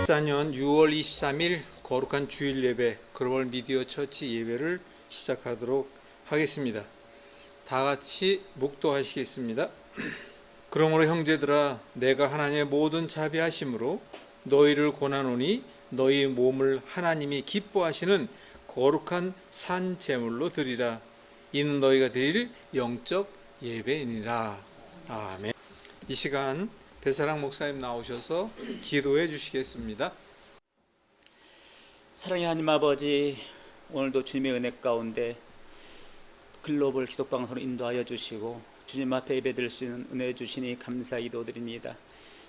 2024년 6월 23일 거룩한 주일 예배 글로벌 미디어 처치 예배를 시작하도록 하겠습니다. 다 같이 묵도하시겠습니다. 그러므로 형제들아 내가 하나님의 모든 자비하심으로 너희를 권하노니 너희 몸을 하나님이 기뻐하시는 거룩한 산 제물로 드리라. 이는 너희가 드릴 영적 예배이니라. 아멘. 이 시간 배사랑 목사님 나오셔서 기도해 주시겠습니다. 사랑의 하나님 아버지, 오늘도 주님의 은혜 가운데 글로벌 기독방송을 인도하여 주시고 주님 앞에 예배드릴 수 있는 은혜 주시니 감사 기도드립니다.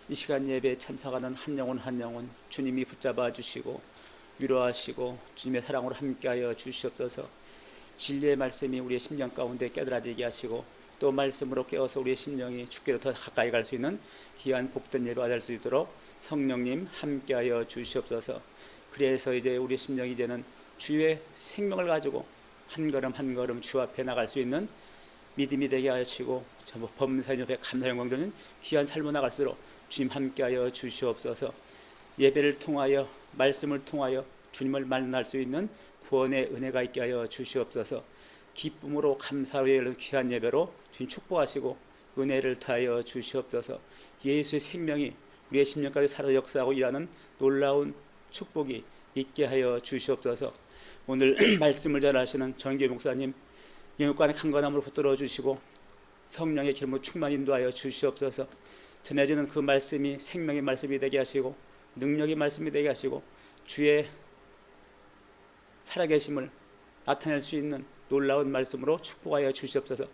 이 시간 예배에 참석하는 한 영혼 한 영혼 주님이 붙잡아 주시고 위로하시고 주님의 사랑으로 함께하여 주시옵소서. 진리의 말씀이 우리의 심령 가운데 깨달아지게 하시고 또 말씀으로 깨어서 우리의 심령이 주께로 더 가까이 갈 수 있는 귀한 복된 예배가 될 수 있도록 성령님 함께하여 주시옵소서. 그래서 이제 우리 심령이 이제는 주의 생명을 가지고 한 걸음 한 걸음 주 앞에 나갈 수 있는 믿음이 되게 하시고 범사님 옆에 감사 영광 드리는 귀한 삶으로 나갈 수 있도록 주님 함께하여 주시옵소서. 예배를 통하여 말씀을 통하여 주님을 만날 수 있는 구원의 은혜가 있게 하여 주시옵소서. 기쁨으로 감사로 열린 귀한 예배로 주님 축복하시고 은혜를 더하여 주시옵소서. 예수의 생명이 우리의 심령까지 살아 역사하고 일하는 놀라운 축복이 있게 하여 주시옵소서. 오늘 말씀을 전하시는 정기 목사님 영육간의 강건함으로 붙들어 주시고 성령의 기름으로 충만 인도하여 주시옵소서. 전해지는 그 말씀이 생명의 말씀이 되게 하시고 능력의 말씀이 되게 하시고 주의 살아계심을 나타낼 수 있는 놀라운 말씀으로 축복하여 주시옵소서.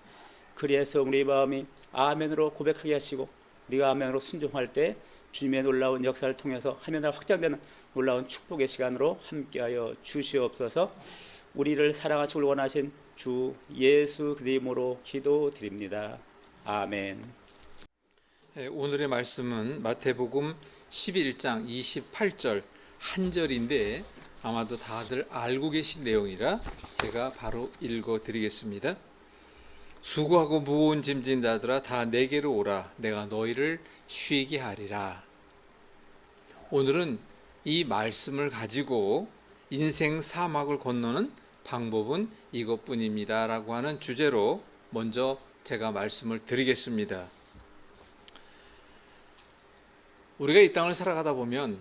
그래서 우리 마음이 아멘으로 고백하게 하시고 우리가 아멘으로 순종할 때 주님의 놀라운 역사를 통해서 하늘나라 확장되는 놀라운 축복의 시간으로 함께하여 주시옵소서. 우리를 사랑하시고 원하신 주 예수 그리스도의 이름으로 기도드립니다. 아멘. 오늘의 말씀은 마태복음 11장 28절 한 절인데 아마도 다들 알고 계신 내용이라 제가 바로 읽어드리겠습니다. 수고하고 무거운 짐진 자들아 다 내게로 오라. 내가 너희를 쉬게 하리라. 오늘은 이 말씀을 가지고 인생 사막을 건너는 방법은 이것뿐입니다 라고 하는 주제로 먼저 제가 말씀을 드리겠습니다. 우리가 이 땅을 살아가다 보면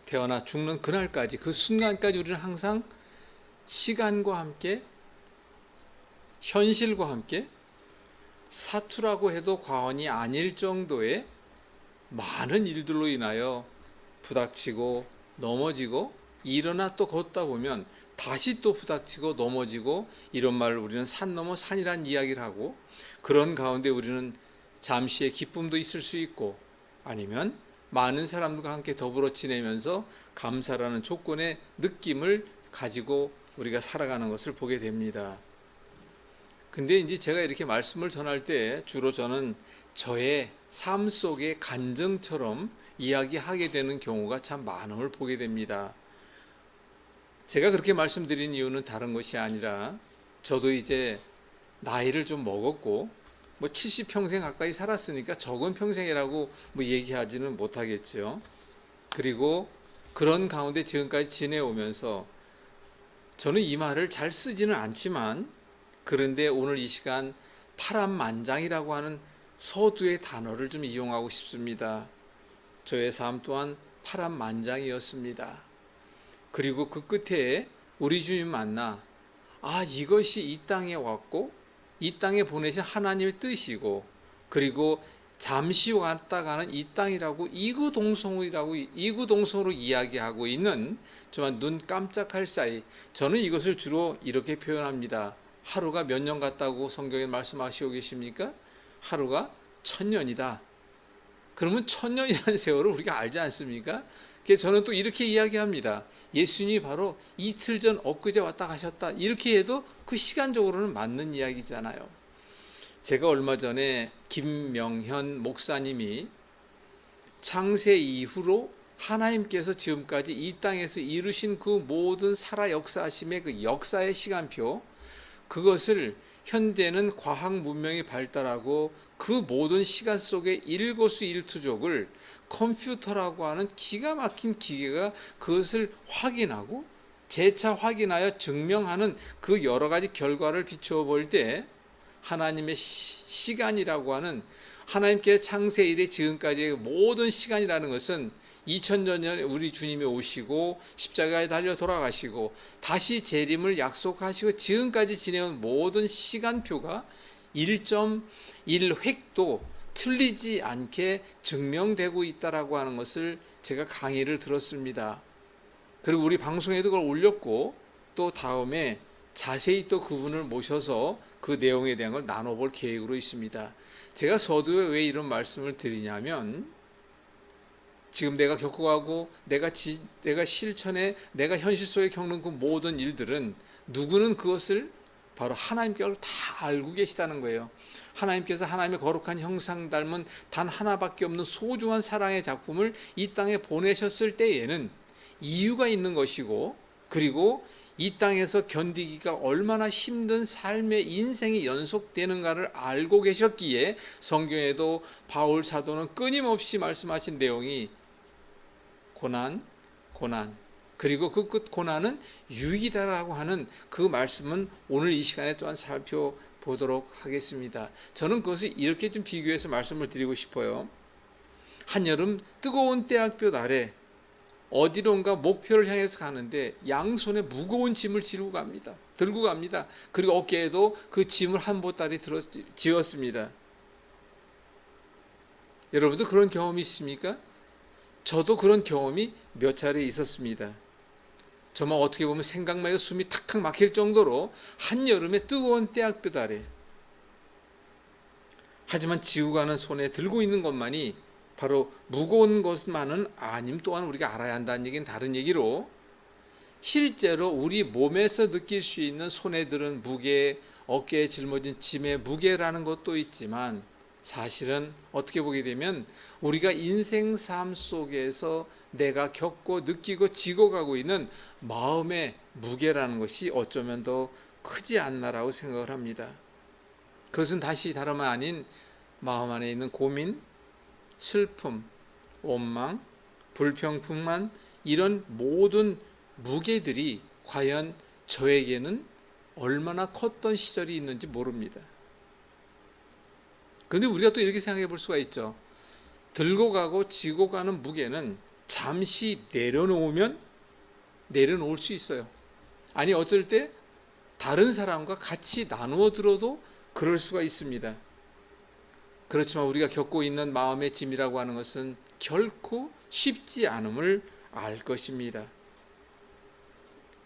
태어나 죽는 그날까지 그 순간까지 우리는 항상 시간과 함께 현실과 함께 사투라고 해도 과언이 아닐 정도의 많은 일들로 인하여 부닥치고 넘어지고 일어나 또 걷다 보면 다시 또 부닥치고 넘어지고 이런 말을 우리는 산 넘어 산이란 이야기를 하고 그런 가운데 우리는 잠시의 기쁨도 있을 수 있고 아니면 많은 사람들과 함께 더불어 지내면서 감사라는 조건의 느낌을 가지고 우리가 살아가는 것을 보게 됩니다. 근데 이제 제가 이렇게 말씀을 전할 때 주로 저는 저의 삶 속의 간증처럼 이야기하게 되는 경우가 참 많음을 보게 됩니다. 제가 그렇게 말씀드린 이유는 다른 것이 아니라 저도 이제 나이를 좀 먹었고 70평생 가까이 살았으니까 적은 평생이라고 얘기하지는 못하겠죠. 그리고 그런 가운데 지금까지 지내오면서 저는 이 말을 잘 쓰지는 않지만 그런데 오늘 이 시간 파란만장이라고 하는 서두의 단어를 좀 이용하고 싶습니다. 저의 삶 또한 파란만장이었습니다. 그리고 그 끝에 우리 주님 만나 이것이 이 땅에 왔고 이 땅에 보내신 하나님의 뜻이고 그리고 잠시 왔다 가는 이 땅이라고 이구동성으로 이야기하고 있는 정말 눈 깜짝할 사이 저는 이것을 주로 이렇게 표현합니다. 하루가 몇 년 같다고 성경에 말씀하시고 계십니까? 하루가 1000년이다. 그러면 1000년이라는 세월을 우리가 알지 않습니까? 그래서 저는 또 이렇게 이야기합니다. 예수님이 바로 이틀 전 엊그제 왔다 가셨다. 이렇게 해도 그 시간적으로는 맞는 이야기잖아요. 제가 얼마 전에 김명현 목사님이 창세 이후로 하나님께서 지금까지 이 땅에서 이루신 그 모든 살아 역사하심의 그 역사의 시간표 그것을 현대는 과학 문명이 발달하고 그 모든 시간 속의 일거수일투족을 컴퓨터라고 하는 기가 막힌 기계가 그것을 확인하고 재차 확인하여 증명하는 그 여러 가지 결과를 비추어 볼 때 하나님의 시간이라고 하는 하나님께 창세 이래 지금까지의 모든 시간이라는 것은 2000년 전에 우리 주님이 오시고 십자가에 달려 돌아가시고 다시 재림을 약속하시고 지금까지 지내온 모든 시간표가 1.1획도 틀리지 않게 증명되고 있다라고 하는 것을 제가 강의를 들었습니다. 그리고 우리 방송에도 그걸 올렸고 또 다음에 자세히 또 그분을 모셔서 그 내용에 대한 걸 나눠볼 계획으로 있습니다. 제가 서두에 왜 이런 말씀을 드리냐면 지금 내가 겪어가고 내가 실천해 내가 현실 속에 겪는 그 모든 일들은 누구는 그것을 바로 하나님께서 다 알고 계시다는 거예요. 하나님께서 하나님의 거룩한 형상 닮은 단 하나밖에 없는 소중한 사랑의 작품을 이 땅에 보내셨을 때에는 이유가 있는 것이고 그리고 이 땅에서 견디기가 얼마나 힘든 삶의 인생이 연속되는가를 알고 계셨기에 성경에도 바울 사도는 끊임없이 말씀하신 내용이 고난, 그리고 그 끝 고난은 유익이다라고 하는 그 말씀은 오늘 이 시간에 또한 살펴보도록 하겠습니다. 저는 그것을 이렇게 좀 비교해서 말씀을 드리고 싶어요. 한여름 뜨거운 때학볕 아래 어디론가 목표를 향해서 가는데 양손에 무거운 짐을 들고 갑니다. 그리고 어깨에도 그 짐을 한 보따리 지었습니다. 여러분도 그런 경험이 있습니까? 저도 그런 경험이 몇 차례 있었습니다. 정말 어떻게 보면 생각만 해도 숨이 탁탁 막힐 정도로 한여름에 뜨거운 때학볕 아래 하지만 지고 가는 손에 들고 있는 것만이 바로 무거운 것만은 아님 또한 우리가 알아야 한다는 얘기는 다른 얘기로 실제로 우리 몸에서 느낄 수 있는 손에 들은 무게, 어깨에 짊어진 짐의 무게라는 것도 있지만 사실은 어떻게 보게 되면 우리가 인생 삶 속에서 내가 겪고 느끼고 지고 가고 있는 마음의 무게라는 것이 어쩌면 더 크지 않나라고 생각을 합니다. 그것은 다름 아닌 마음 안에 있는 고민, 슬픔, 원망, 불평, 불만 이런 모든 무게들이 과연 저에게는 얼마나 컸던 시절이 있는지 모릅니다. 그런데 우리가 또 이렇게 생각해 볼 수가 있죠. 들고 가고 지고 가는 무게는 잠시 내려놓으면 내려놓을 수 있어요. 아니 어떨 때 다른 사람과 같이 나누어 들어도 그럴 수가 있습니다. 그렇지만 우리가 겪고 있는 마음의 짐이라고 하는 것은 결코 쉽지 않음을 알 것입니다.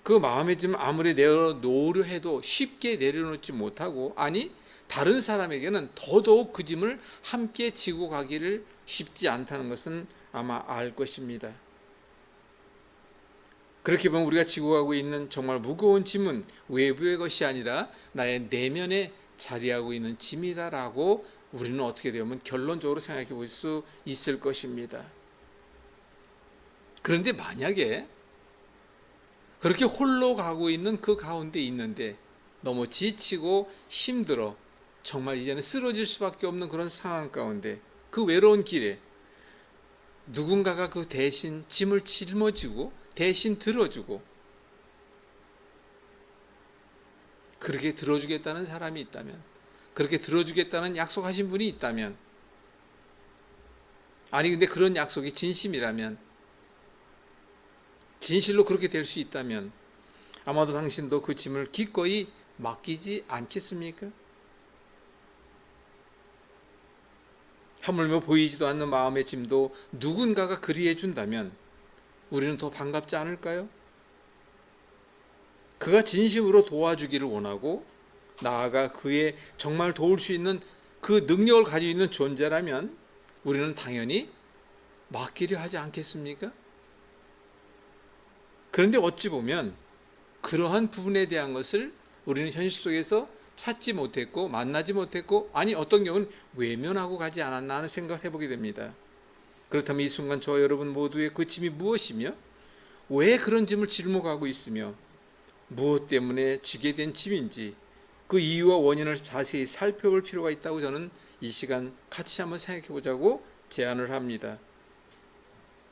그 마음의 짐을 아무리 내려놓으려 해도 쉽게 내려놓지 못하고 아니 다른 사람에게는 더더욱 그 짐을 함께 지고 가기를 쉽지 않다는 것은 아마 알 것입니다. 그렇게 보면 우리가 지고 가고 있는 정말 무거운 짐은 외부의 것이 아니라 나의 내면에 자리하고 있는 짐이다라고 우리는 어떻게 되면 결론적으로 생각해 볼 수 있을 것입니다. 그런데 만약에 그렇게 홀로 가고 있는 그 가운데 있는데 너무 지치고 힘들어 정말 이제는 쓰러질 수밖에 없는 그런 상황 가운데 그 외로운 길에 누군가가 그 대신 짐을 짊어지고 대신 들어주고 그렇게 들어주겠다는 사람이 있다면 그렇게 들어주겠다는 약속하신 분이 있다면 아니 근데 그런 약속이 진심이라면 진실로 그렇게 될 수 있다면 아마도 당신도 그 짐을 기꺼이 맡기지 않겠습니까? 하물며 보이지도 않는 마음의 짐도 누군가가 그리해 준다면 우리는 더 반갑지 않을까요? 그가 진심으로 도와주기를 원하고 나아가 그의 정말 도울 수 있는 그 능력을 가지고 있는 존재라면 우리는 당연히 맡기려 하지 않겠습니까? 그런데 어찌 보면 그러한 부분에 대한 것을 우리는 현실 속에서 찾지 못했고 만나지 못했고 아니 어떤 경우는 외면하고 가지 않았나 하는 생각을 해보게 됩니다. 그렇다면 이 순간 저와 여러분 모두의 그 짐이 무엇이며 왜 그런 짐을 짊어가고 있으며 무엇 때문에 지게 된 짐인지 그 이유와 원인을 자세히 살펴볼 필요가 있다고 저는 이 시간 같이 한번 생각해 보자고 제안을 합니다.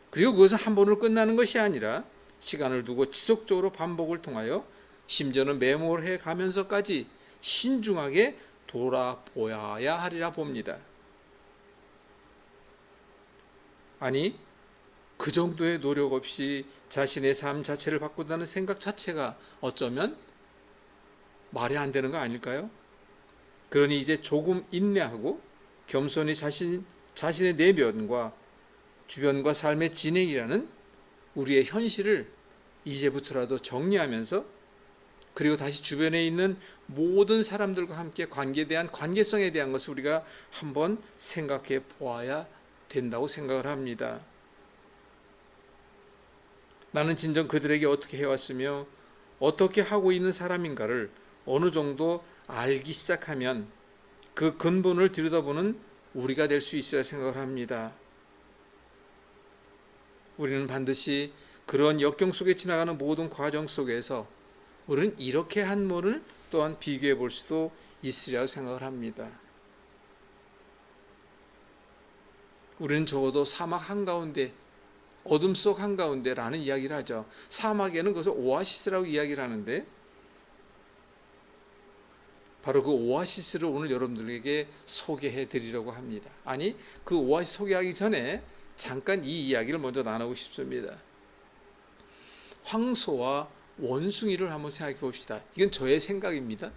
그리고 그것은 한 번으로 끝나는 것이 아니라 시간을 두고 지속적으로 반복을 통하여 심지어는 메모를 해 가면서까지 신중하게 돌아보아야 하리라 봅니다. 아니, 그 정도의 노력 없이 자신의 삶 자체를 바꾼다는 생각 자체가 어쩌면 말이 안 되는 거 아닐까요? 그러니 이제 조금 인내하고 겸손히 자신의 내면과 주변과 삶의 진행이라는 우리의 현실을 이제부터라도 정리하면서, 그리고 다시 주변에 있는 모든 사람들과 함께 관계성에 대한 것을 우리가 한번 생각해 보아야 된다고 생각을 합니다. 나는 진정 그들에게 어떻게 해왔으며 어떻게 하고 있는 사람인가를 어느 정도 알기 시작하면 그 근본을 들여다보는 우리가 될 수 있어야 생각을 합니다. 우리는 반드시 그런 역경 속에 지나가는 모든 과정 속에서 우리는 이렇게 한 면을 또한 비교해 볼 수도 있으리라고 생각을 합니다. 우리는 적어도 사막 한가운데, 어둠 속 한가운데라는 이야기를 하죠. 사막에는 그것을 오아시스라고 이야기를 하는데, 바로 그 오아시스를 오늘 여러분들에게 소개해 드리려고 합니다. 아니, 그 오아시스 소개하기 전에 잠깐 이 이야기를 먼저 나누고 싶습니다. 황소와 원숭이를 한번 생각해 봅시다. 이건 저의 생각입니다.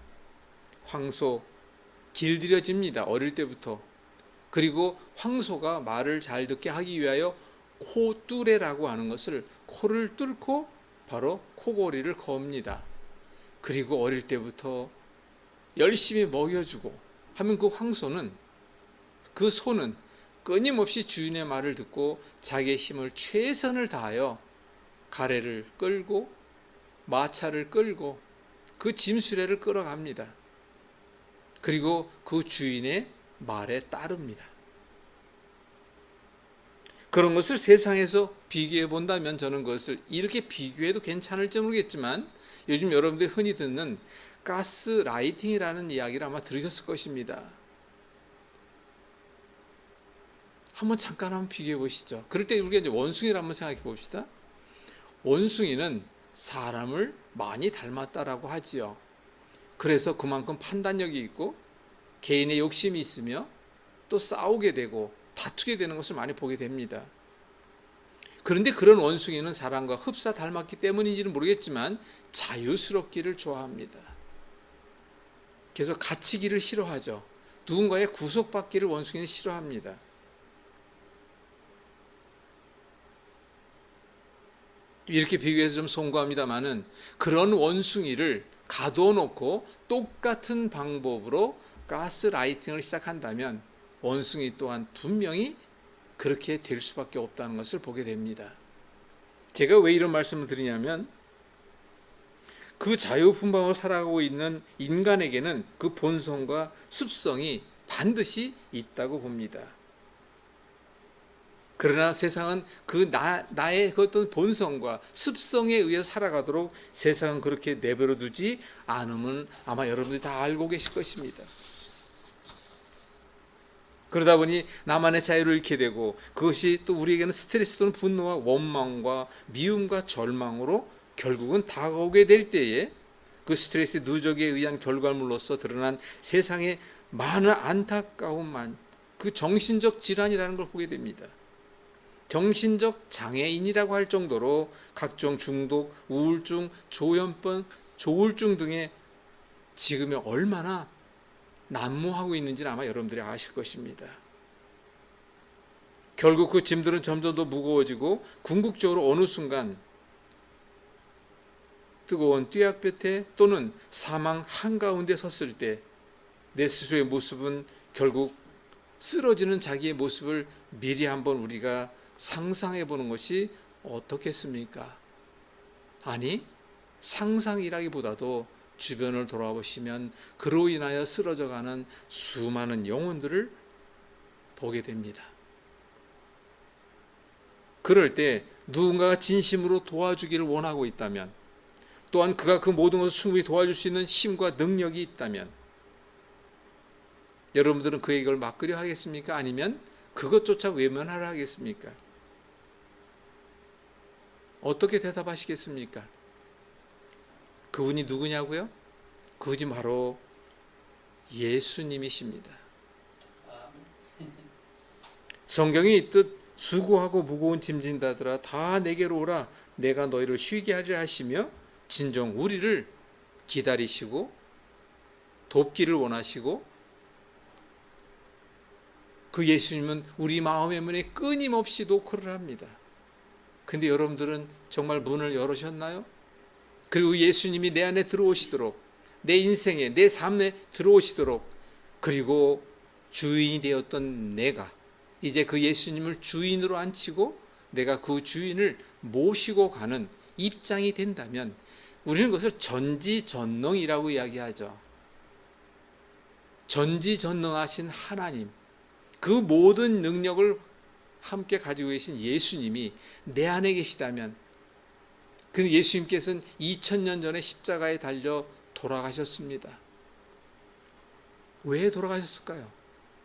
황소, 길들여집니다. 어릴 때부터. 그리고 황소가 말을 잘 듣게 하기 위하여 코뚜레라고 하는 것을, 코를 뚫고 바로 코골이를 겁니다. 그리고 어릴 때부터 열심히 먹여주고 하면 그 황소는, 그 소는 끊임없이 주인의 말을 듣고 자기의 힘을 최선을 다하여 가래를 끌고 마차를 끌고 그 짐수레를 끌어갑니다. 그리고 그 주인의 말에 따릅니다. 그런 것을 세상에서 비교해 본다면 저는 그것을 이렇게 비교해도 괜찮을지 모르겠지만, 요즘 여러분들이 흔히 듣는 가스라이팅이라는 이야기를 아마 들으셨을 것입니다. 잠깐 비교해 보시죠. 그럴 때 우리가 이제 원숭이를 한번 생각해 봅시다. 원숭이는 사람을 많이 닮았다라고 하지요. 그래서 그만큼 판단력이 있고 개인의 욕심이 있으며 또 싸우게 되고 다투게 되는 것을 많이 보게 됩니다. 그런데 그런 원숭이는 사람과 흡사 닮았기 때문인지는 모르겠지만 자유스럽기를 좋아합니다. 그래서 갇히기를 싫어하죠. 누군가의 구속받기를 원숭이는 싫어합니다. 이렇게 비교해서 좀 송구합니다마는, 그런 원숭이를 가둬놓고 똑같은 방법으로 가스라이팅을 시작한다면 원숭이 또한 분명히 그렇게 될 수밖에 없다는 것을 보게 됩니다. 제가 왜 이런 말씀을 드리냐면, 그 자유분방으로 살아가고 있는 인간에게는 그 본성과 습성이 반드시 있다고 봅니다. 그러나 세상은 그 나의 그 어떤 본성과 습성에 의해서 살아가도록 세상은 그렇게 내버려 두지 않음은 아마 여러분들이 다 알고 계실 것입니다. 그러다 보니 나만의 자유를 잃게 되고, 그것이 또 우리에게는 스트레스 또는 분노와 원망과 미움과 절망으로 결국은 다가오게 될 때에 그 스트레스 누적에 의한 결과물로서 드러난 세상의 많은 안타까움만, 그 정신적 질환이라는 걸 보게 됩니다. 정신적 장애인이라고 할 정도로 각종 중독, 우울증, 조현병, 조울증 등의 지금이 얼마나 난무하고 있는지는 아마 여러분들이 아실 것입니다. 결국 그 짐들은 점점 더 무거워지고 궁극적으로 어느 순간 뜨거운 뙤약볕에 또는 사망 한가운데 섰을 때 내 스스로의 모습은 결국 쓰러지는 자기의 모습을 미리 한번 우리가 상상해 보는 것이 어떻겠습니까? 아니, 상상이라기보다도 주변을 돌아보시면 그로 인하여 쓰러져가는 수많은 영혼들을 보게 됩니다. 그럴 때 누군가가 진심으로 도와주기를 원하고 있다면, 또한 그가 그 모든 것을 충분히 도와줄 수 있는 힘과 능력이 있다면 여러분들은 그에게 이걸 맡기려 하겠습니까? 아니면 그것조차 외면하려 하겠습니까? 어떻게 대답하시겠습니까? 그분이 누구냐고요? 그분이 바로 예수님이십니다. 성경에 있듯 수고하고 무거운 짐진 자들아 다 내게로 오라 내가 너희를 쉬게 하리라 하시며 진정 우리를 기다리시고 돕기를 원하시고 그 예수님은 우리 마음의 문에 끊임없이 노크를 합니다. 근데 여러분들은 정말 문을 열으셨나요? 그리고 예수님이 내 안에 들어오시도록 내 인생에 내 삶에 들어오시도록 그리고 주인이 되었던 내가 이제 그 예수님을 주인으로 앉히고 내가 그 주인을 모시고 가는 입장이 된다면 우리는 그것을 전지전능이라고 이야기하죠. 전지전능하신 하나님, 그 모든 능력을 함께 가지고 계신 예수님이 내 안에 계시다면 그 예수님께서는 2000년 전에 십자가에 달려 돌아가셨습니다. 왜 돌아가셨을까요?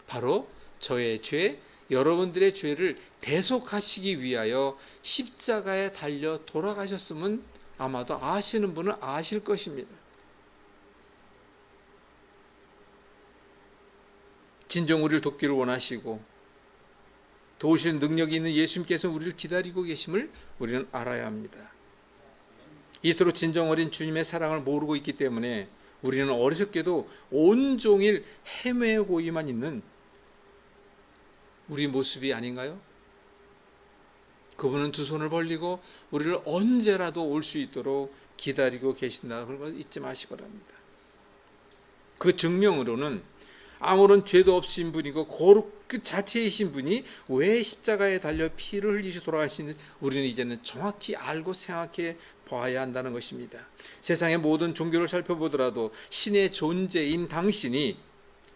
바로 저의 죄, 여러분들의 죄를 대속하시기 위하여 십자가에 달려 돌아가셨으면 아마도 아시는 분은 아실 것입니다. 진정 우리를 돕기를 원하시고 도우시는 능력이 있는 예수님께서 우리를 기다리고 계심을 우리는 알아야 합니다. 이토록 진정 어린 주님의 사랑을 모르고 있기 때문에 우리는 어리석게도 온종일 헤매고만 있는 우리 모습이 아닌가요? 그분은 두 손을 벌리고 우리를 언제라도 올 수 있도록 기다리고 계신다. 그런 걸 잊지 마시기 바랍니다. 그 증명으로는 아무런 죄도 없으신 분이고 거룩 그 자체이신 분이 왜 십자가에 달려 피를 흘리시 돌아가시는지 우리는 이제는 정확히 알고 생각해 봐야 한다는 것입니다. 세상의 모든 종교를 살펴보더라도 신의 존재인 당신이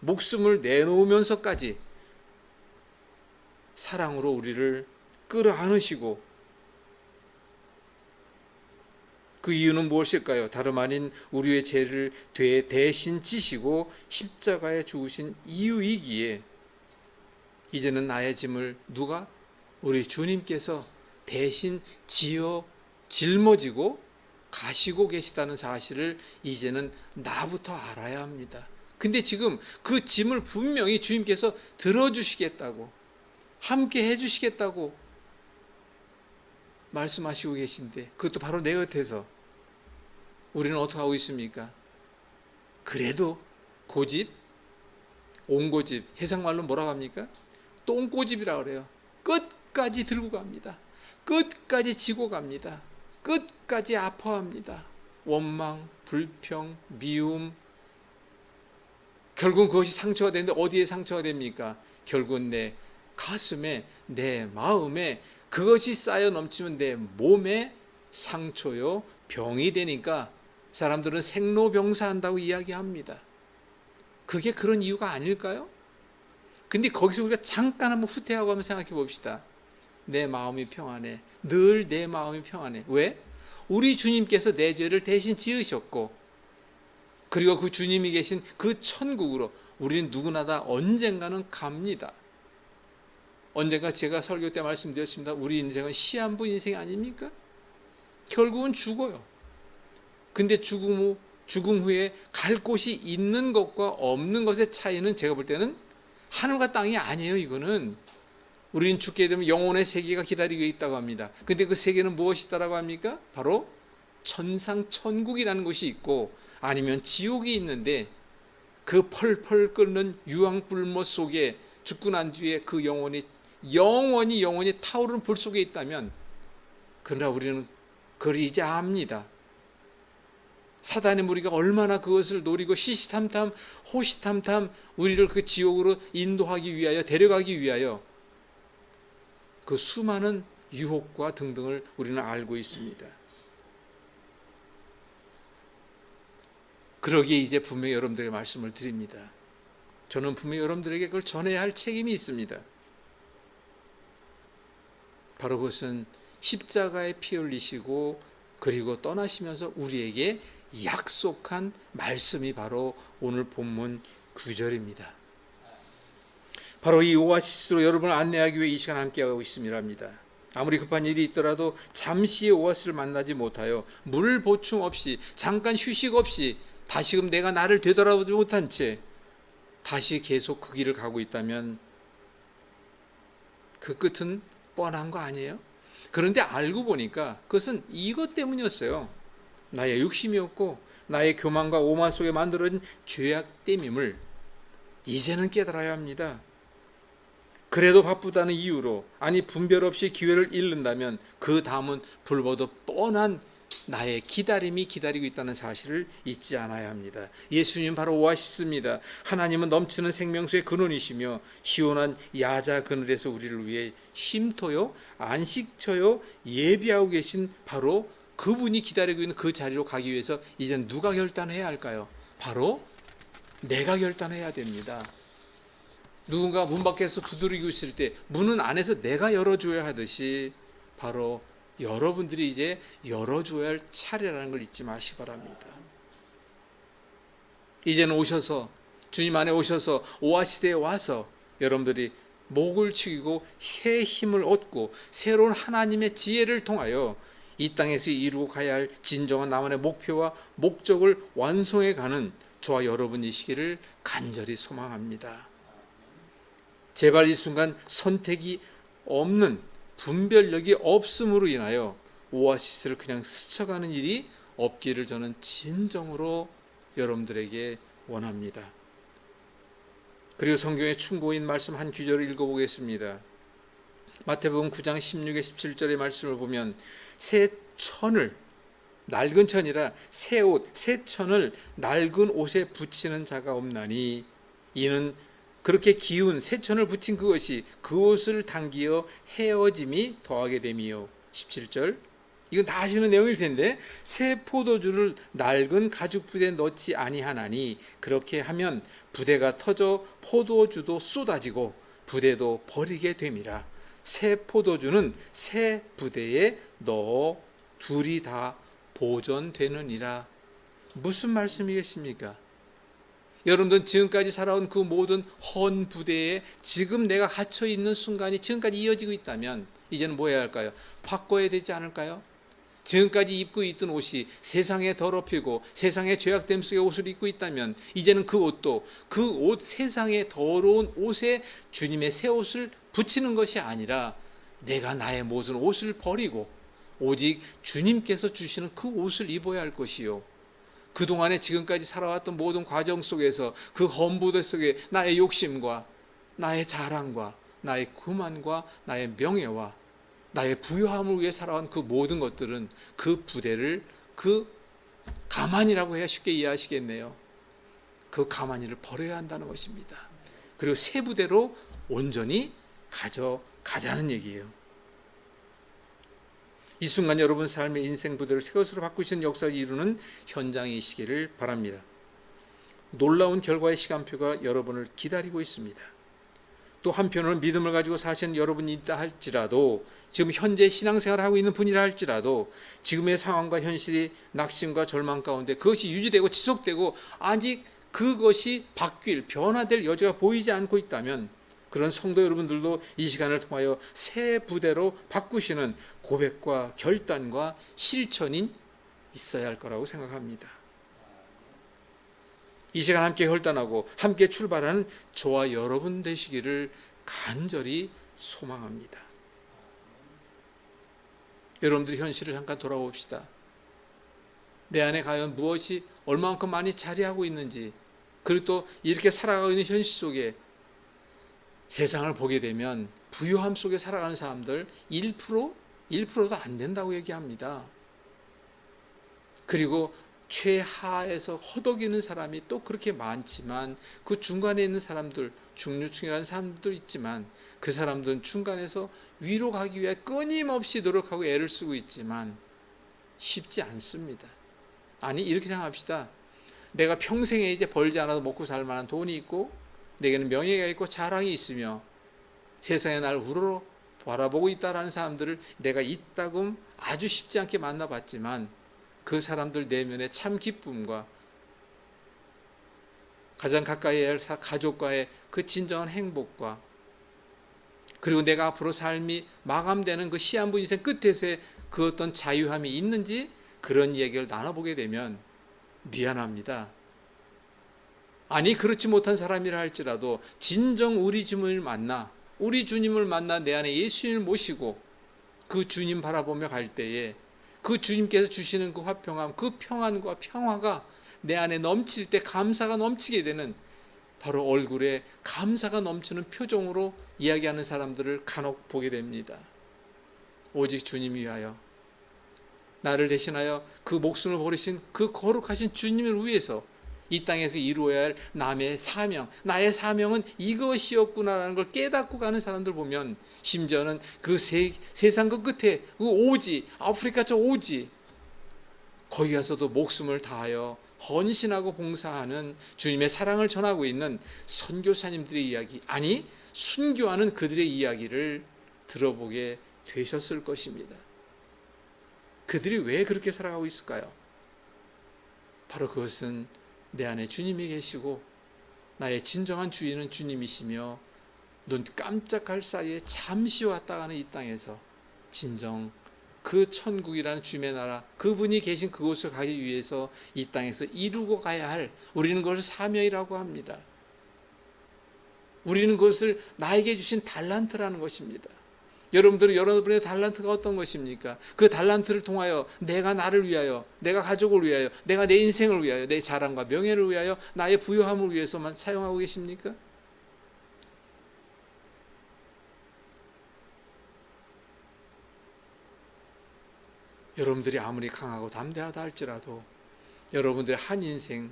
목숨을 내놓으면서까지 사랑으로 우리를 끌어안으시고 그 이유는 무엇일까요? 다름 아닌 우리의 죄를 대신 지시고 십자가에 죽으신 이유이기에 이제는 나의 짐을 누가? 우리 주님께서 대신 짊어지고 가시고 계시다는 사실을 이제는 나부터 알아야 합니다. 근데 지금 그 짐을 분명히 주님께서 들어주시겠다고 함께 해주시겠다고 말씀하시고 계신데 그것도 바로 내 곁에서 우리는 어떻게 하고 있습니까? 그래도 고집, 옹고집, 세상 말로 뭐라고 합니까? 똥고집이라고 그래요. 끝까지 들고 갑니다. 끝까지 지고 갑니다. 끝까지 아파합니다. 원망, 불평, 미움. 결국은 그것이 상처가 되는데 어디에 상처가 됩니까? 결국은 내 가슴에, 내 마음에 그것이 쌓여 넘치면 내 몸에 상처요, 병이 되니까 사람들은 생로병사한다고 이야기합니다. 그게 그런 이유가 아닐까요? 근데 거기서 우리가 잠깐 한번 후퇴하고 한번 생각해 봅시다. 내 마음이 평안해. 늘 내 마음이 평안해. 왜? 우리 주님께서 내 죄를 대신 지으셨고 그리고 그 주님이 계신 그 천국으로 우리는 누구나 다 언젠가는 갑니다. 언젠가 제가 설교 때 말씀드렸습니다. 우리 인생은 시한부 인생 아닙니까? 결국은 죽어요. 근데 죽음 후에 갈 곳이 있는 것과 없는 것의 차이는 제가 볼 때는 하늘과 땅이 아니에요. 이거는 우리는 죽게 되면 영혼의 세계가 기다리고 있다고 합니다. 근데 그 세계는 무엇이 있다고 합니까? 바로 천상천국이라는 것이 있고 아니면 지옥이 있는데 그 펄펄 끓는 유황불못 속에 죽고 난 뒤에 그 영혼이 영원히 타오르는 불 속에 있다면 그러나 우리는 그걸 이제 압니다. 사단의 무리가 얼마나 그것을 노리고 시시탐탐 호시탐탐 우리를 그 지옥으로 인도하기 위하여 데려가기 위하여 그 수많은 유혹과 등등을 우리는 알고 있습니다. 그러기에 이제 분명히 여러분들에게 말씀을 드립니다. 저는 분명히 여러분들에게 그걸 전해야 할 책임이 있습니다. 바로 그것은 십자가에 피 흘리시고 그리고 떠나시면서 우리에게 약속한 말씀이 바로 오늘 본문 9절입니다. 바로 이 오아시스로 여러분을 안내하기 위해 이 시간 함께하고 있습니다. 아무리 급한 일이 있더라도 잠시의 오아시스를 만나지 못하여 물 보충 없이 잠깐 휴식 없이 다시금 내가 나를 되돌아보지 못한 채 다시 계속 그 길을 가고 있다면 그 끝은 뻔한 거 아니에요? 그런데 알고 보니까 그것은 이것 때문이었어요. 나의 욕심이었고 나의 교만과 오만 속에 만들어진 죄악 때문임을 이제는 깨달아야 합니다. 그래도 바쁘다는 이유로 아니 분별 없이 기회를 잃는다면 그 다음은 불보듯 뻔한 나의 기다림이 기다리고 있다는 사실을 잊지 않아야 합니다. 예수님 바로 오아시스입니다. 하나님은 넘치는 생명수의 근원이시며 시원한 야자 그늘에서 우리를 위해 쉼터요 안식처요 예비하고 계신 바로 그분이 기다리고 있는 그 자리로 가기 위해서 이젠 누가 결단해야 할까요? 바로 내가 결단해야 됩니다. 누군가 문 밖에서 두드리고 있을 때 문은 안에서 내가 열어줘야 하듯이 바로 여러분들이 이제 열어줘야 할 차례라는 걸 잊지 마시기 바랍니다. 이제는 오셔서 주님 안에 오셔서 오아시스에 와서 여러분들이 목을 축이고 새 힘을 얻고 새로운 하나님의 지혜를 통하여 이 땅에서 이루고 가야 할 진정한 나만의 목표와 목적을 완성해 가는 저와 여러분이시기를 간절히 소망합니다. 제발 이 순간 선택이 없는 분별력이 없음으로 인하여 오아시스를 그냥 스쳐가는 일이 없기를 저는 진정으로 여러분들에게 원합니다. 그리고 성경의 충고인 말씀 한 구절을 읽어보겠습니다. 마태복음 9장 16에 17절의 말씀을 보면 새 천을 낡은 천이라 새 옷, 새 천을 낡은 옷에 붙이는 자가 없나니 이는 그렇게 기운 새 천을 붙인 그것이 그 옷을 당기어 헤어짐이 더하게 됨이요. 17절 이건 다 아시는 내용일 텐데 새 포도주를 낡은 가죽 부대에 넣지 아니하나니 그렇게 하면 부대가 터져 포도주도 쏟아지고 부대도 버리게 됨이라. 새 포도주는 새 부대에 넣어 둘이 다 보존되느니라. 무슨 말씀이겠습니까? 여러분들은 지금까지 살아온 그 모든 헌 부대에 지금 내가 갇혀 있는 순간이 지금까지 이어지고 있다면 이제는 뭐 해야 할까요? 바꿔야 되지 않을까요? 지금까지 입고 있던 옷이 세상에 더럽히고 세상의 죄악됨 속에 옷을 입고 있다면 이제는 그 옷도 그 옷 세상의 더러운 옷에 주님의 새 옷을 붙이는 것이 아니라 내가 나의 모든 옷을 버리고 오직 주님께서 주시는 그 옷을 입어야 할 것이요. 그동안에 지금까지 살아왔던 모든 과정 속에서 그 헌부대 속에 나의 욕심과 나의 자랑과 나의 교만과 나의 명예와 나의 부유함을 위해 살아온 그 모든 것들은 그 부대를 그 가만이라고 해야 쉽게 이해하시겠네요. 그 가만히를 버려야 한다는 것입니다. 그리고 새 부대로 온전히 가져가자는 얘기예요. 이 순간 여러분 삶의 인생 부대를 새 것으로 바꾸시는 역사를 이루는 현장이시기를 바랍니다. 놀라운 결과의 시간표가 여러분을 기다리고 있습니다. 또 한편으로는 믿음을 가지고 사시는 여러분이 있다 할지라도 지금 현재 신앙생활을 하고 있는 분이라 할지라도 지금의 상황과 현실이 낙심과 절망 가운데 그것이 유지되고 지속되고 아직 그것이 바뀔 변화될 여지가 보이지 않고 있다면 그런 성도 여러분들도 이 시간을 통하여 새 부대로 바꾸시는 고백과 결단과 실천이 있어야 할 거라고 생각합니다. 이 시간 함께 결단하고 함께 출발하는 저와 여러분 되시기를 간절히 소망합니다. 여러분들이 현실을 잠깐 돌아봅시다. 내 안에 과연 무엇이 얼마만큼 많이 자리하고 있는지, 그리고 또 이렇게 살아가고 있는 현실 속에 세상을 보게 되면 부유함 속에 살아가는 사람들 1%도 안 된다고 얘기합니다. 그리고 최하에서 허덕이는 사람이 또 그렇게 많지만 그 중간에 있는 사람들, 중류층이라는 사람들도 있지만 그 사람들은 중간에서 위로 가기 위해 끊임없이 노력하고 애를 쓰고 있지만 쉽지 않습니다. 아니 이렇게 생각합시다. 내가 평생에 이제 벌지 않아도 먹고 살 만한 돈이 있고 내게는 명예가 있고 자랑이 있으며 세상에 날 우러러 바라보고 있다라는 사람들을 내가 이따금 아주 쉽지 않게 만나봤지만 그 사람들 내면의 참 기쁨과 가장 가까이 할 가족과의 그 진정한 행복과 그리고 내가 앞으로 삶이 마감되는 그 시한부 인생 끝에서의 그 어떤 자유함이 있는지 그런 이야기를 나눠보게 되면 미안합니다. 아니 그렇지 못한 사람이라 할지라도 진정 우리 주님을 만나 내 안에 예수님을 모시고 그 주님 바라보며 갈 때에 그 주님께서 주시는 그 화평함, 그 평안과 평화가 내 안에 넘칠 때 감사가 넘치게 되는 바로 얼굴에 감사가 넘치는 표정으로 이야기하는 사람들을 간혹 보게 됩니다. 오직 주님 위하여 나를 대신하여 그 목숨을 버리신 그 거룩하신 주님을 위해서 이 땅에서 이루어야 할 남의 사명, 나의 사명은 이것이었구나라는 걸 깨닫고 가는 사람들 보면 심지어는 그 세상 그 끝에 그 오지, 아프리카 저 오지 거기 가서도 목숨을 다하여 헌신하고 봉사하는 주님의 사랑을 전하고 있는 선교사님들의 이야기, 아니 순교하는 그들의 이야기를 들어보게 되셨을 것입니다. 그들이 왜 그렇게 살아가고 있을까요? 바로 그것은 내 안에 주님이 계시고 나의 진정한 주인은 주님이시며 눈 깜짝할 사이에 잠시 왔다 가는 이 땅에서 진정 그 천국이라는 주님의 나라, 그분이 계신 그곳을 가기 위해서 이 땅에서 이루고 가야 할, 우리는 그것을 사명이라고 합니다. 우리는 그것을 나에게 주신 달란트라는 것입니다. 여러분들은 여러분의 달란트가 어떤 것입니까? 그 달란트를 통하여 내가 나를 위하여, 내가 가족을 위하여, 내가 내 인생을 위하여, 내 자랑과 명예를 위하여, 나의 부유함을 위해서만 사용하고 계십니까? 여러분들이 아무리 강하고 담대하다 할지라도 여러분들의 한 인생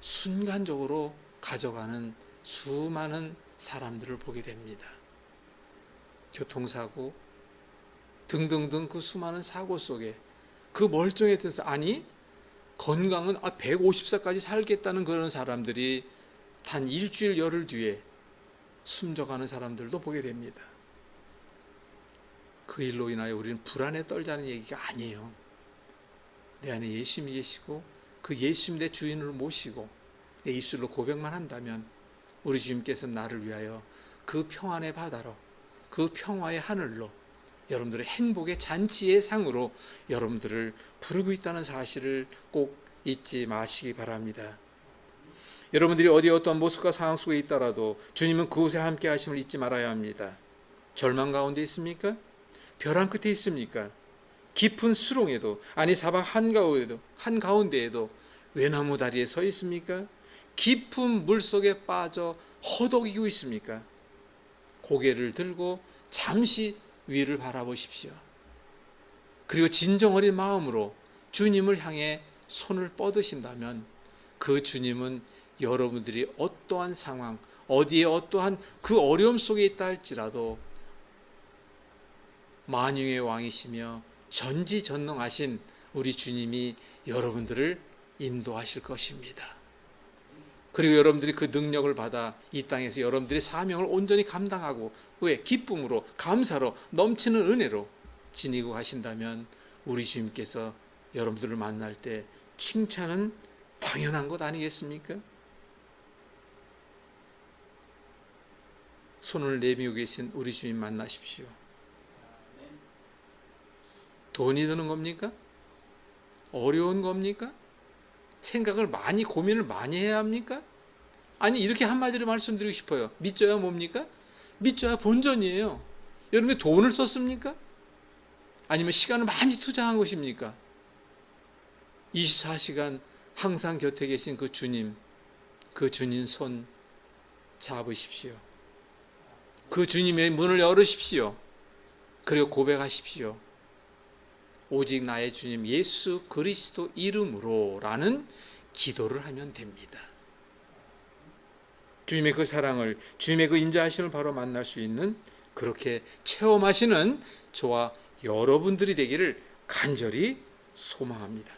순간적으로 가져가는 수많은 사람들을 보게 됩니다. 교통사고 등등등 그 수많은 사고 속에 그 멀쩡했던 아니 건강은 150살까지 살겠다는 그런 사람들이 단 일주일 열흘 뒤에 숨져가는 사람들도 보게 됩니다. 그 일로 인하여 우리는 불안에 떨자는 얘기가 아니에요. 내 안에 예수님이 계시고 그 예수님 내 주인으로 모시고 내 입술로 고백만 한다면 우리 주님께서 나를 위하여 그 평안의 바다로, 그 평화의 하늘로, 여러분들의 행복의 잔치의 상으로 여러분들을 부르고 있다는 사실을 꼭 잊지 마시기 바랍니다. 여러분들이 어디 어떤 모습과 상황 속에 있더라도 주님은 그곳에 함께 하심을 잊지 말아야 합니다. 절망 가운데 있습니까? 벼랑 끝에 있습니까? 깊은 수렁에도, 아니 사방 한가운데에도 외나무 다리에 서 있습니까? 깊은 물속에 빠져 허덕이고 있습니까? 고개를 들고 잠시 위를 바라보십시오. 그리고 진정 어린 마음으로 주님을 향해 손을 뻗으신다면 그 주님은 여러분들이 어떠한 상황, 어디에 어떠한 그 어려움 속에 있다 할지라도 만유의 왕이시며 전지전능하신 우리 주님이 여러분들을 인도하실 것입니다. 그리고 여러분들이 그 능력을 받아 이 땅에서 여러분들의 사명을 온전히 감당하고 왜 기쁨으로 감사로 넘치는 은혜로 지니고 가신다면 우리 주님께서 여러분들을 만날 때 칭찬은 당연한 것 아니겠습니까? 손을 내밀고 계신 우리 주님 만나십시오. 돈이 드는 겁니까? 어려운 겁니까? 생각을 많이 고민을 많이 해야 합니까? 아니 이렇게 한마디로 말씀드리고 싶어요. 믿져야 뭡니까? 믿져야 본전이에요. 여러분이 돈을 썼습니까? 아니면 시간을 많이 투자한 것입니까? 24시간 항상 곁에 계신 그 주님 손 잡으십시오. 그 주님의 문을 열으십시오. 그리고 고백하십시오. 오직 나의 주님 예수 그리스도 이름으로 라는 기도를 하면 됩니다. 주님의 그 사랑을, 주님의 그 인자하심을 바로 만날 수 있는, 그렇게 체험하시는 저와 여러분들이 되기를 간절히 소망합니다.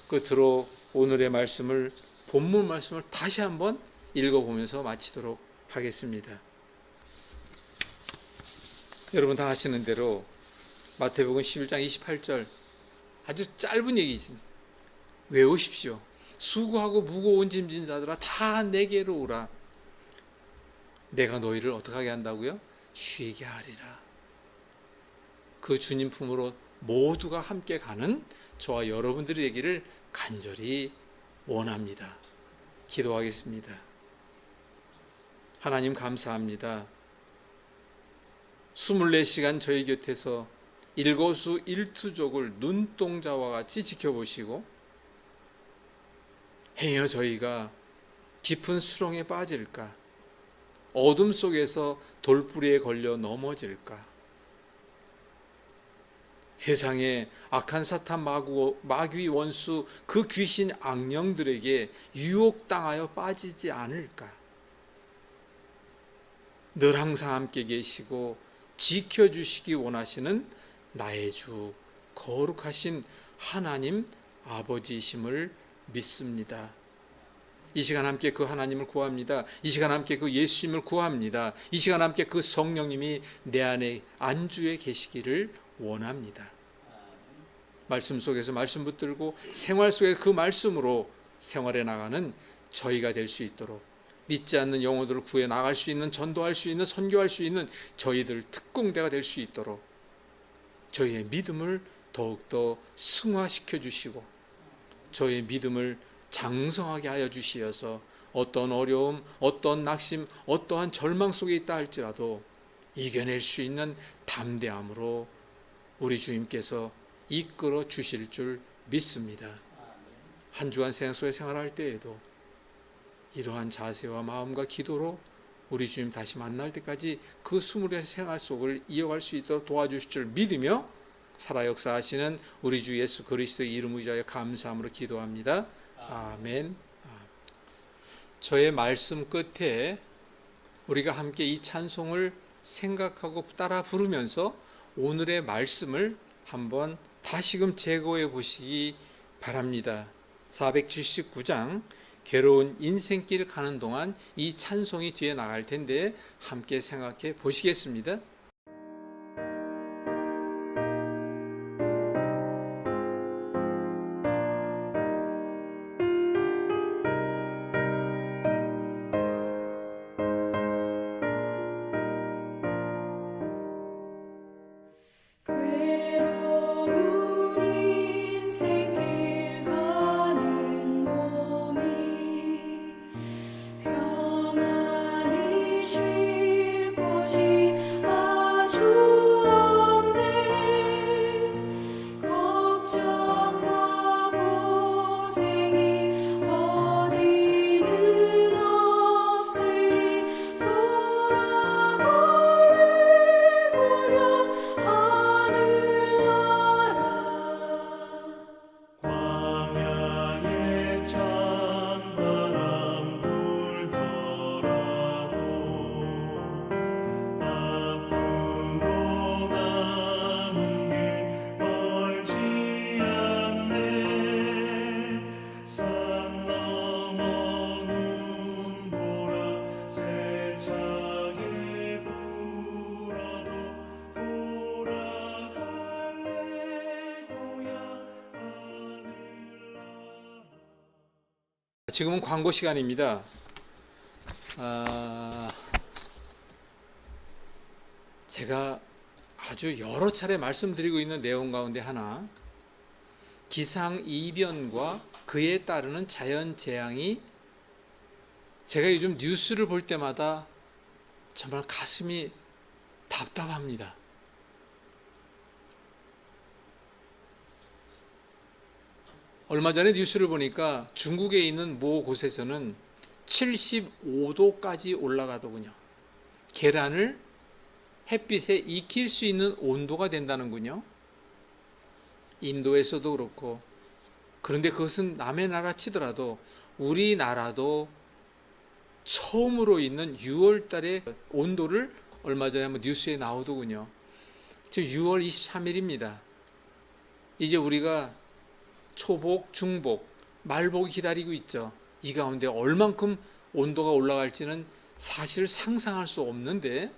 끝으로 오늘의 말씀을, 본문 말씀을 다시 한번 읽어보면서 마치도록 하겠습니다. 여러분 다 아시는 대로 마태복음 11장 28절 아주 짧은 얘기지. 외우십시오. 수고하고 무거운 짐진 자들아 다 내게로 오라. 내가 너희를 어떻게 하게 한다고요? 쉬게 하리라. 그 주님 품으로 모두가 함께 가는 저와 여러분들이 되기를 간절히 원합니다. 기도하겠습니다. 하나님 감사합니다. 24시간 저희 곁에서 일거수일투족을 눈동자와 같이 지켜보시고 행여 저희가 깊은 수렁에 빠질까, 어둠 속에서 돌부리에 걸려 넘어질까, 세상에 악한 사탄 마귀 원수 그 귀신 악령들에게 유혹당하여 빠지지 않을까, 늘 항상 함께 계시고 지켜주시기 원하시는 나의 주 거룩하신 하나님 아버지이심을 믿습니다. 이 시간 함께 그 하나님을 구합니다. 이 시간 함께 그 예수님을 구합니다. 이 시간 함께 그 성령님이 내 안에 안주해 계시기를 원합니다. 말씀 속에서 말씀 붙들고 생활 속에 그 말씀으로 생활해 나가는 저희가 될 수 있도록, 믿지 않는 영혼들을 구해 나갈 수 있는, 전도할 수 있는, 선교할 수 있는 저희들 특공대가 될 수 있도록 저희의 믿음을 더욱더 승화시켜 주시고 저희의 믿음을 장성하게 하여 주시어서 어떤 어려움, 어떤 낙심, 어떠한 절망 속에 있다 할지라도 이겨낼 수 있는 담대함으로 우리 주님께서 이끌어 주실 줄 믿습니다. 한 주간 생활 속에 생활할 때에도 이러한 자세와 마음과 기도로 우리 주님 다시 만날 때까지 그 24시간 생활 속을 이어갈 수 있도록 도와주실 줄 믿으며 살아 역사하시는 우리 주 예수 그리스도의 이름 의지하여 감사함으로 기도합니다. 아멘. 저의 말씀 끝에 우리가 함께 이 찬송을 생각하고 따라 부르면서 오늘의 말씀을 한번 다시금 재고해 보시기 바랍니다. 479장 괴로운 인생길 가는 동안 이 찬송이 뒤에 나갈 텐데 함께 생각해 보시겠습니다. 괴로운 인생길 가는 몸이 평안히 쉴 곳이 아주 없네. 걱정과 고생이 어디는 없으니 돌아갈래 고향 광야에 찬바람 불더라도 앞으로 남은 길 멀지 않네. 산 넘어 눈보라 세차게 불어도 돌아갈래 고향 하늘나라. 지금은 광고 시간입니다. 제가 아주 여러 차례 말씀드리고 있는 내용 가운데 하나, 기상이변과 그에 따르는 자연재앙이 제가 요즘 뉴스를 볼 때마다 정말 가슴이 답답합니다. 얼마 전에 뉴스를 보니까 중국에 있는 모 곳에서는 75도까지 올라가더군요. 계란을 햇빛에 익힐 수 있는 온도가 된다는군요. 인도에서도 그렇고. 그런데 그것은 남의 나라 치더라도 우리나라도 처음으로 있는 6월 달에 온도를 얼마 전에 한번 뉴스에 나오더군요. 지금 6월 23일입니다. 이제 우리가 초복, 중복, 말복이 기다리고 있죠. 이 가운데 얼만큼 온도가 올라갈지는 사실 상상할 수 없는데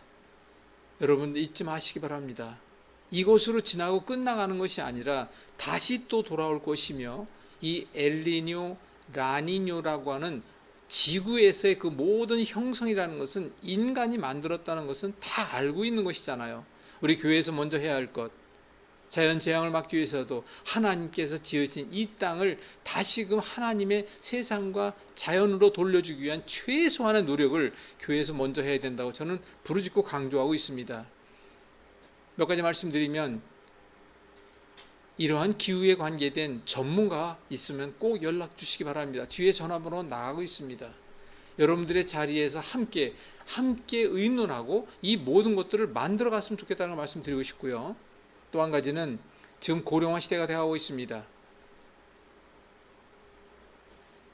여러분 잊지 마시기 바랍니다. 이곳으로 지나고 끝나가는 것이 아니라 다시 또 돌아올 것이며, 이 엘니뇨, 라니뇨라고 하는 지구에서의 그 모든 형성이라는 것은 인간이 만들었다는 것은 다 알고 있는 것이잖아요. 우리 교회에서 먼저 해야 할 것, 자연 재앙을 막기 위해서도 하나님께서 지으신 이 땅을 다시금 하나님의 세상과 자연으로 돌려주기 위한 최소한의 노력을 교회에서 먼저 해야 된다고 저는 부르짖고 강조하고 있습니다. 몇 가지 말씀드리면, 이러한 기후에 관계된 전문가 있으면 꼭 연락 주시기 바랍니다. 뒤에 전화번호 나가고 있습니다. 여러분들의 자리에서 함께 의논하고 이 모든 것들을 만들어 갔으면 좋겠다는 말씀 드리고 싶고요. 또 한 가지는 지금 고령화 시대가 되어가고 있습니다.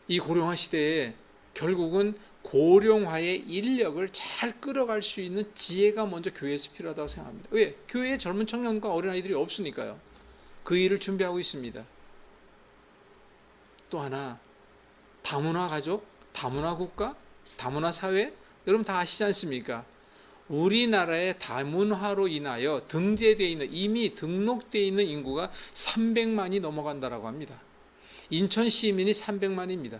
이 고령화 시대에 결국은 고령화의 인력을 잘 끌어갈 수 있는 지혜가 먼저 교회에서 필요하다고 생각합니다. 왜? 교회에 젊은 청년과 어린아이들이 없으니까요. 그 일을 준비하고 있습니다. 또 하나, 다문화 가족, 다문화 국가, 다문화 사회, 여러분 다 아시지 않습니까? 우리나라의 다문화로 인하여 등재되어 있는, 이미 등록되어 있는 인구가 300만이 넘어간다라고 합니다. 인천 시민이 300만입니다.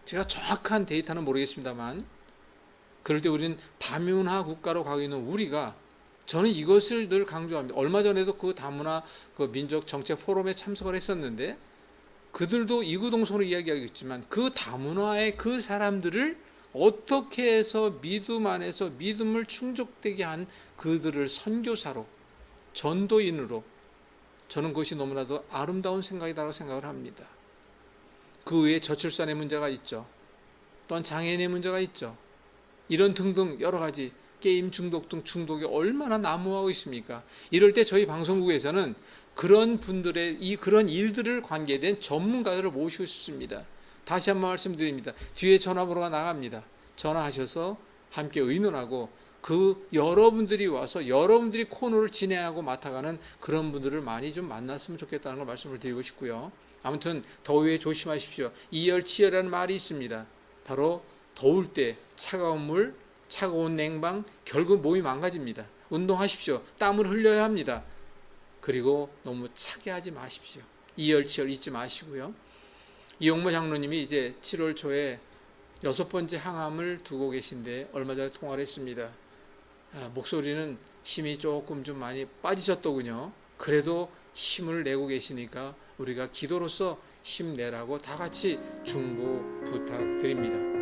제가 정확한 데이터는 모르겠습니다만, 그럴 때 우리는 다문화 국가로 가고 있는 우리가, 저는 이것을 늘 강조합니다. 얼마 전에도 그 다문화 그 민족 정책 포럼에 참석을 했었는데, 그들도 이구동성으로 이야기하겠지만 그 다문화의 그 사람들을 어떻게 해서 믿음 안에서 믿음을 충족되게 한 그들을 선교사로, 전도인으로, 저는 그것이 너무나도 아름다운 생각이라고 생각을 합니다. 그 외에 저출산의 문제가 있죠. 또한 장애인의 문제가 있죠. 이런 등등 여러 가지 게임 중독 등 중독이 얼마나 난무하고 있습니까? 이럴 때 저희 방송국에서는 그런 분들의 그런 일들을 관계된 전문가들을 모시고 싶습니다. 다시 한번 말씀드립니다. 뒤에 전화번호가 나갑니다. 전화하셔서 함께 의논하고 그 여러분들이 와서 여러분들이 코너를 진행하고 맡아가는 그런 분들을 많이 좀 만났으면 좋겠다는 걸 말씀을 드리고 싶고요. 아무튼 더위에 조심하십시오. 이열치열이라는 말이 있습니다. 바로 더울 때 차가운 물, 차가운 냉방, 결국 몸이 망가집니다. 운동하십시오. 땀을 흘려야 합니다. 그리고 너무 차게 하지 마십시오. 이열치열 잊지 마시고요. 이용모 장로님이 이제 7월 초에 6번째 항암을 두고 계신데 얼마 전에 통화를 했습니다. 목소리는 힘이 조금 좀 많이 빠지셨더군요. 그래도 힘을 내고 계시니까 우리가 기도로서 힘내라고 다 같이 중보 부탁드립니다.